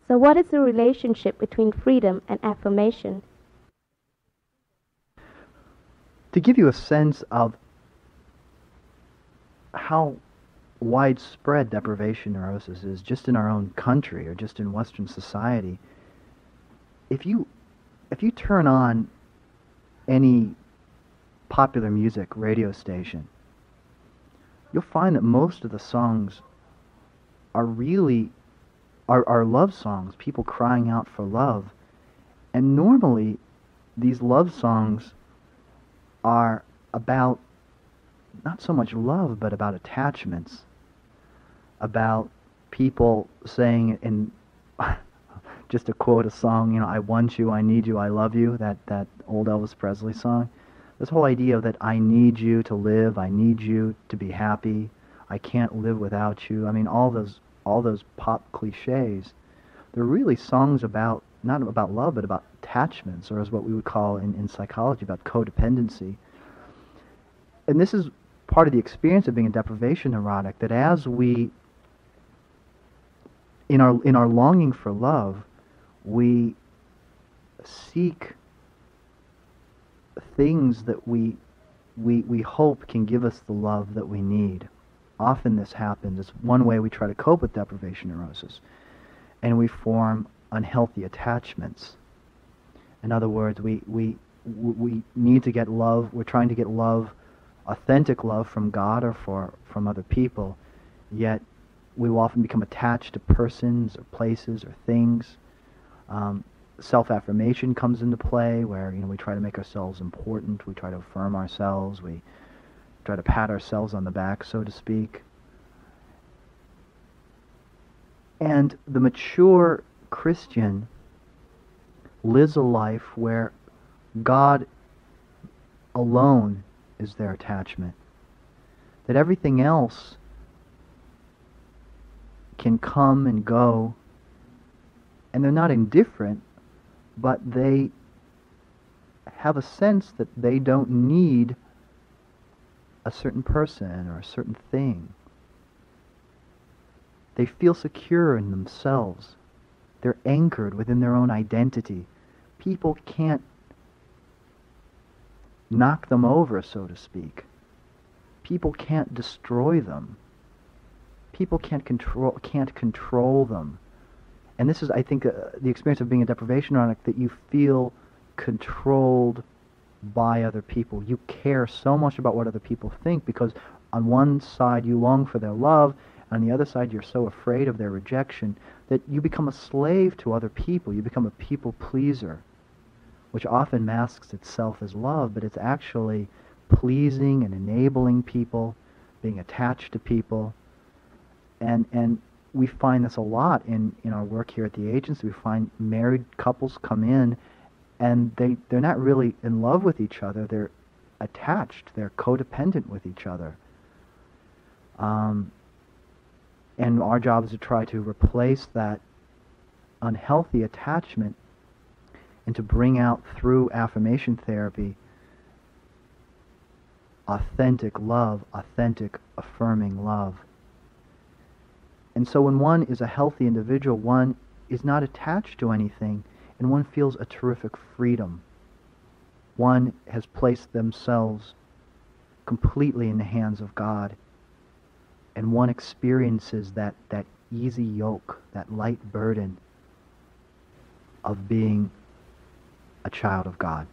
So what is the relationship between freedom and affirmation? To give you a sense of how widespread deprivation neurosis is just in our own country or just in Western society, if you turn on any popular music radio station, you'll find that most of the songs are really are love songs, people crying out for love. And normally these love songs are about not so much love, but about attachments, about people saying in just to quote a song, you know, I want you, I need you, I love you, that old Elvis Presley song. This whole idea that I need you to live, I need you to be happy, I can't live without you. I mean, all those pop cliches, they're really songs about, not about love, but about attachments, or as what we would call in psychology, about codependency. And this is part of the experience of being a deprivation neurotic, that as we, in our longing for love, we seek things that we hope can give us the love that we need. Often this happens. It's one way we try to cope with deprivation neurosis. And we form unhealthy attachments. In other words, we need to get love. We're trying to get love, authentic love from God or from other people, yet we will often become attached to persons or places or things. Self-affirmation comes into play, where we try to make ourselves important, we try to affirm ourselves, we try to pat ourselves on the back, so to speak. And the mature Christian lives a life where God alone is their attachment. That everything else can come and go, and they're not indifferent, but they have a sense that they don't need a certain person or a certain thing. They feel secure in themselves. They're anchored within their own identity. People can't knock them over, so to speak. People can't destroy them. People can't control them. And this is, I think, the experience of being a deprivation neurotic, that you feel controlled by other people. You care so much about what other people think, because on one side you long for their love, on the other side you're so afraid of their rejection that you become a slave to other people. You become a people pleaser, which often masks itself as love, but it's actually pleasing and enabling people, being attached to people. And we find this a lot in our work here at the agency. We find married couples come in and they're not really in love with each other. They're attached. They're codependent with each other. And our job is to try to replace that unhealthy attachment and to bring out, through affirmation therapy, authentic love, authentic affirming love. And so when one is a healthy individual, one is not attached to anything, and one feels a terrific freedom. One has placed themselves completely in the hands of God, and one experiences that easy yoke, that light burden of being a child of God.